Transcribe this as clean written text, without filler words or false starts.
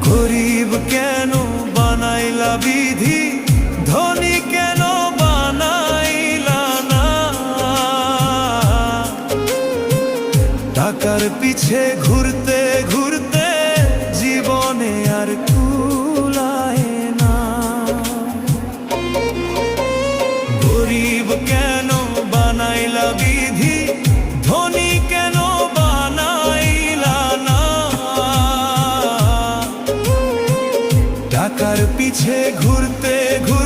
গরিব কেন বানাইলা বিধি, ধনী কেন বানাইলা না। টাকার পিছে ঘুরতে ঘুরতে জীবনে আর কুলায় না। গরিব কেন বানাইলা বিধি, ধনী কেন বানাইলা না। টাকার পিছে ঘুরতে ঘুরতে